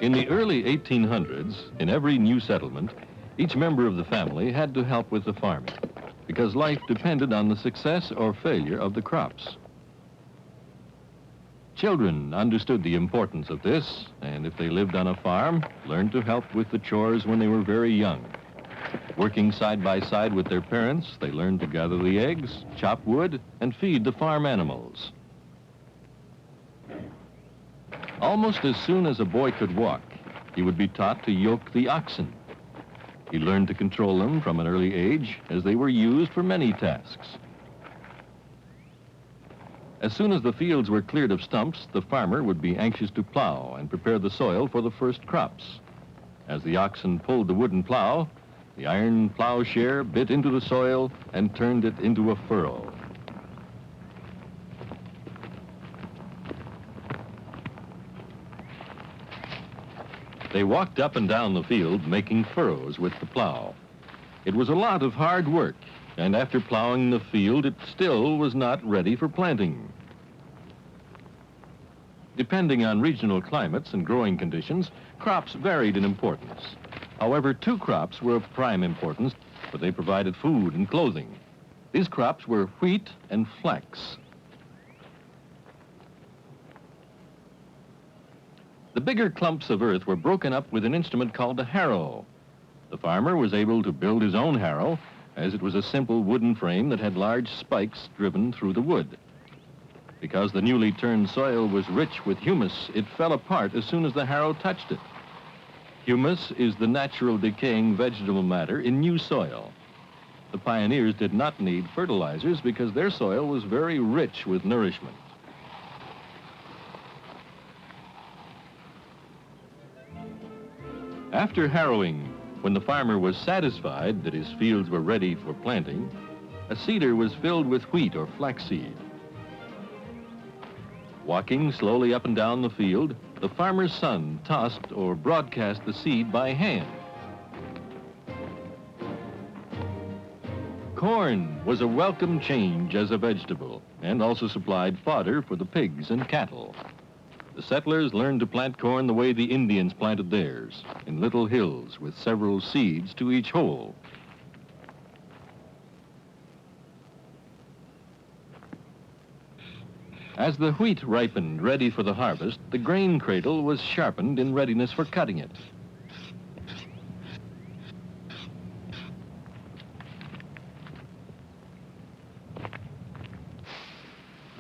In the early 1800s, in every new settlement, each member of the family had to help with the farming because life depended on the success or failure of the crops. Children understood the importance of this, and if they lived on a farm, learned to help with the chores when they were very young. Working side by side with their parents, they learned to gather the eggs, chop wood, and feed the farm animals. Almost as soon as a boy could walk, he would be taught to yoke the oxen. He learned to control them from an early age, as they were used for many tasks. As soon as the fields were cleared of stumps, the farmer would be anxious to plow and prepare the soil for the first crops. As the oxen pulled the wooden plow, the iron plowshare bit into the soil and turned it into a furrow. They walked up and down the field, making furrows with the plow. It was a lot of hard work, and after plowing the field, it still was not ready for planting. Depending on regional climates and growing conditions, crops varied in importance. However, two crops were of prime importance, for they provided food and clothing. These crops were wheat and flax. The bigger clumps of earth were broken up with an instrument called a harrow. The farmer was able to build his own harrow, as it was a simple wooden frame that had large spikes driven through the wood. Because the newly turned soil was rich with humus, it fell apart as soon as the harrow touched it. Humus is the natural decaying vegetable matter in new soil. The pioneers did not need fertilizers because their soil was very rich with nourishment. After harrowing, when the farmer was satisfied that his fields were ready for planting, a seeder was filled with wheat or flaxseed. Walking slowly up and down the field, the farmer's son tossed or broadcast the seed by hand. Corn was a welcome change as a vegetable and also supplied fodder for the pigs and cattle. The settlers learned to plant corn the way the Indians planted theirs, in little hills with several seeds to each hole. As the wheat ripened ready for the harvest, the grain cradle was sharpened in readiness for cutting it.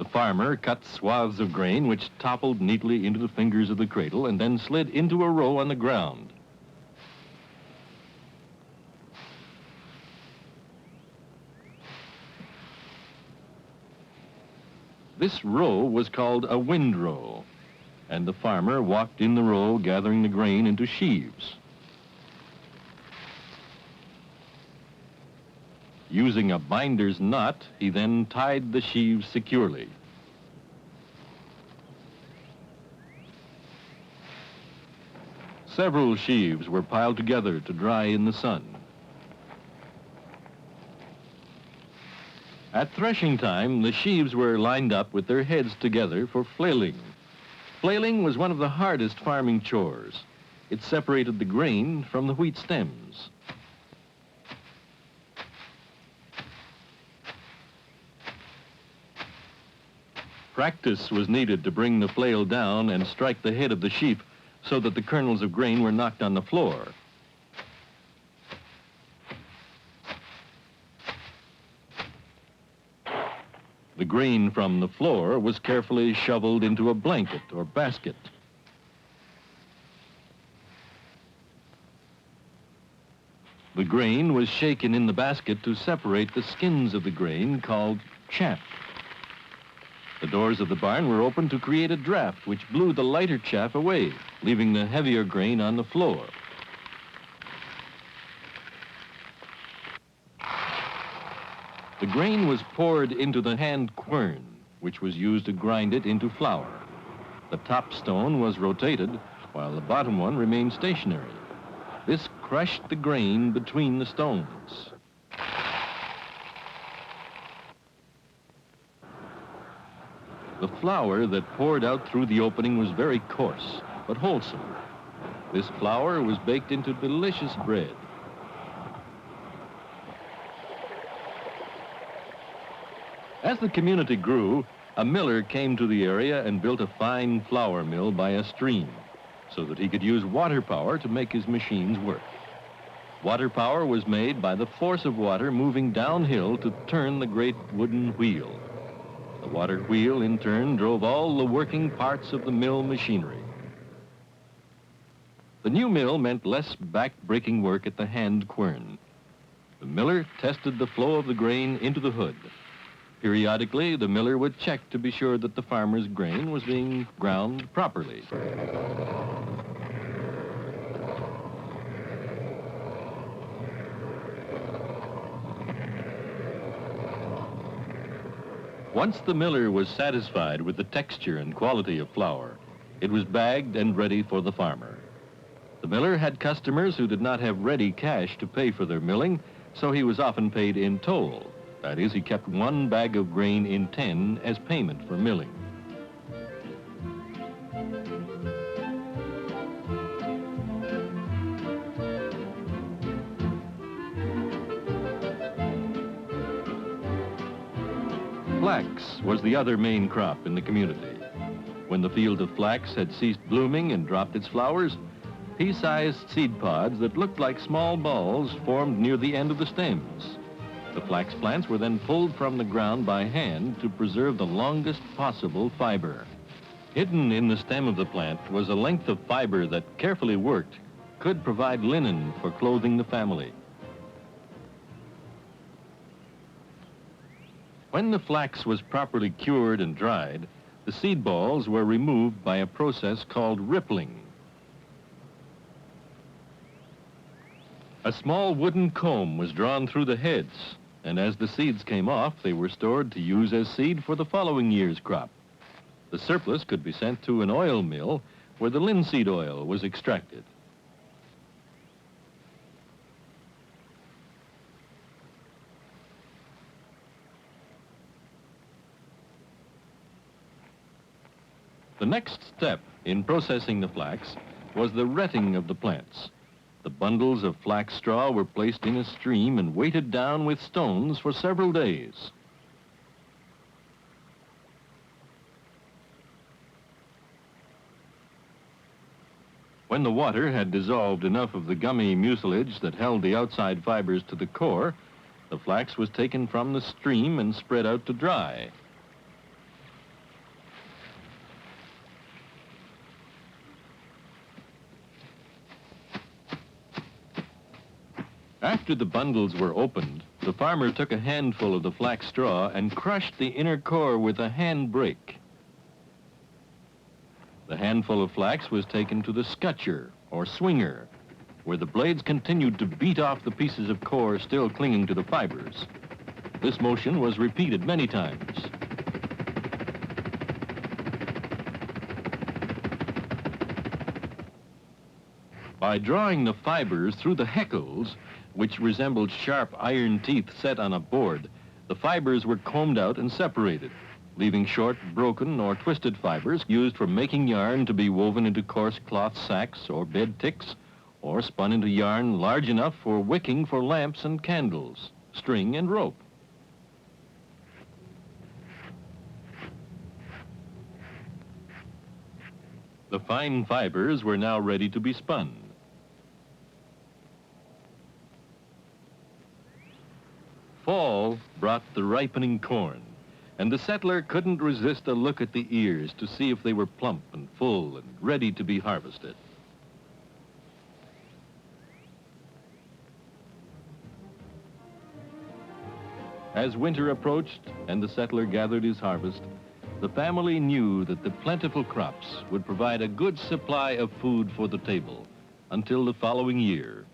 The farmer cut swaths of grain which toppled neatly into the fingers of the cradle and then slid into a row on the ground. This row was called a windrow, and the farmer walked in the row gathering the grain into sheaves. Using a binder's knot, he then tied the sheaves securely. Several sheaves were piled together to dry in the sun. At threshing time, the sheaves were lined up with their heads together for flailing. Flailing was one of the hardest farming chores. It separated the grain from the wheat stems. Practice was needed to bring the flail down and strike the head of the sheaf so that the kernels of grain were knocked on the floor. The grain from the floor was carefully shoveled into a blanket or basket. The grain was shaken in the basket to separate the skins of the grain called chaff. The doors of the barn were opened to create a draft which blew the lighter chaff away, leaving the heavier grain on the floor. The grain was poured into the hand quern, which was used to grind it into flour. The top stone was rotated, while the bottom one remained stationary. This crushed the grain between the stones. The flour that poured out through the opening was very coarse, but wholesome. This flour was baked into delicious bread. As the community grew, a miller came to the area and built a fine flour mill by a stream so that he could use water power to make his machines work. Water power was made by the force of water moving downhill to turn the great wooden wheel. The water wheel, in turn, drove all the working parts of the mill machinery. The new mill meant less back-breaking work at the hand quern. The miller tested the flow of the grain into the hood. Periodically, the miller would check to be sure that the farmer's grain was being ground properly. Once the miller was satisfied with the texture and quality of flour, it was bagged and ready for the farmer. The miller had customers who did not have ready cash to pay for their milling, so he was often paid in toll. That is, he kept one bag of grain in 10 as payment for milling. Flax was the other main crop in the community. When the field of flax had ceased blooming and dropped its flowers, pea-sized seed pods that looked like small balls formed near the end of the stems. The flax plants were then pulled from the ground by hand to preserve the longest possible fiber. Hidden in the stem of the plant was a length of fiber that, carefully worked, could provide linen for clothing the family. When the flax was properly cured and dried, the seed balls were removed by a process called rippling. A small wooden comb was drawn through the heads, and as the seeds came off, they were stored to use as seed for the following year's crop. The surplus could be sent to an oil mill where the linseed oil was extracted. The next step in processing the flax was the retting of the plants. The bundles of flax straw were placed in a stream and weighted down with stones for several days. When the water had dissolved enough of the gummy mucilage that held the outside fibers to the core, the flax was taken from the stream and spread out to dry. After the bundles were opened, the farmer took a handful of the flax straw and crushed the inner core with a hand brake. The handful of flax was taken to the scutcher, or swinger, where the blades continued to beat off the pieces of core still clinging to the fibers. This motion was repeated many times. By drawing the fibers through the heckles, which resembled sharp iron teeth set on a board, the fibers were combed out and separated, leaving short, broken, or twisted fibers used for making yarn to be woven into coarse cloth sacks or bed ticks, or spun into yarn large enough for wicking for lamps and candles, string and rope. The fine fibers were now ready to be spun. Fall brought the ripening corn, and the settler couldn't resist a look at the ears to see if they were plump and full and ready to be harvested. As winter approached and the settler gathered his harvest, the family knew that the plentiful crops would provide a good supply of food for the table until the following year.